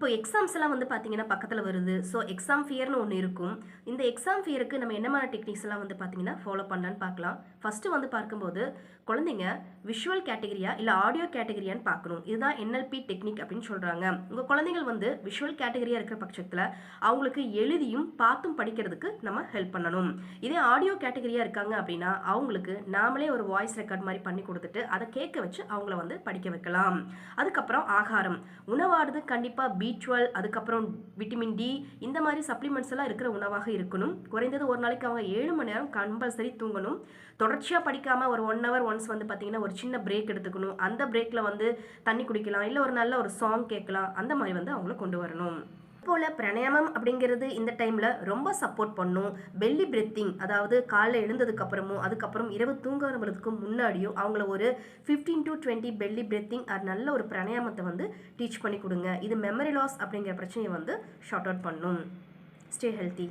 இப்போ எக்ஸாம்ஸ்லாம் வந்து பார்த்தீங்கன்னா பக்கத்தில் வருது. ஸோ எக்ஸாம் ஃபியர்னு ஒன்று இருக்கும். இந்த எக்ஸாம் ஃபியருக்கு நம்ம என்ன மாதிரி டெக்னிக்ஸ்லாம் வந்து பார்த்தீங்கன்னா ஃபாலோ பண்ணலான்னு பார்க்கலாம். ஃபஸ்ட்டு வந்து பார்க்கும்போது குழந்தைங்க விஷுவல் கேட்டகரியா இல்லை ஆடியோ கேட்டகரியான்னு பார்க்கணும். இதுதான் என்எல்பி டெக்னிக் அப்படின்னு சொல்கிறாங்க. உங்கள் குழந்தைகள் வந்து விஷுவல் கேட்டகரியாக இருக்கிற பட்சத்தில் அவங்களுக்கு எழுதியும் பார்த்தும் படிக்கிறதுக்கு நம்ம ஹெல்ப் பண்ணணும். இதே ஆடியோ கேட்டகரியாக இருக்காங்க அப்படின்னா அவங்களுக்கு நாமளே ஒரு வாய்ஸ் ரெக்கார்ட் மாதிரி பண்ணி கொடுத்துட்டு அதை கேட்க வச்சு அவங்கள வந்து படிக்க வைக்கலாம். அதுக்கப்புறம் ஆகாரம், உணவானது கண்டிப்பாக B12, அதுக்கப்புறம் விட்டமின் டி, இந்த மாதிரி சப்ளிமெண்ட்ஸ் எல்லாம் இருக்கிற உணவாக இருக்கணும். குறைந்தது ஒரு நாளைக்கு அவங்க 7 மணி நேரம் கம்பல்சரி தூங்கணும். தொடர்ச்சியாக படிக்காமல் ஒரு 1 hour ஒன்ஸ் வந்து பார்த்தீங்கன்னா ஒரு சின்ன பிரேக் எடுத்துக்கணும். அந்த பிரேக்கில் வந்து தண்ணி குடிக்கலாம், இல்லை ஒரு நல்ல ஒரு சாங் கேட்கலாம். அந்த மாதிரி வந்து அவங்கள கொண்டு வரணும். போல பிராணாயாமம் அப்படிங்கிறது இந்த டைம்ல ரொம்ப சப்போர்ட் பண்ணும். பெல்லி பிரெத்திங், அதாவது காலைல எழுந்ததுக்கு அப்புறமும் அதுக்கப்புறம் இரவு தூங்குறதுக்கு முன்னாடியும் அவங்கள ஒரு 15 to 20 பெல்லி பிரெத்திங் நல்ல ஒரு பிராணாயாமத்தை வந்து டீச் பண்ணி கொடுங்க. இது மெமரி லாஸ் அப்படிங்கிற பிரச்சனையை வந்து ஷார்ட் அவுட் பண்ணும். Stay healthy.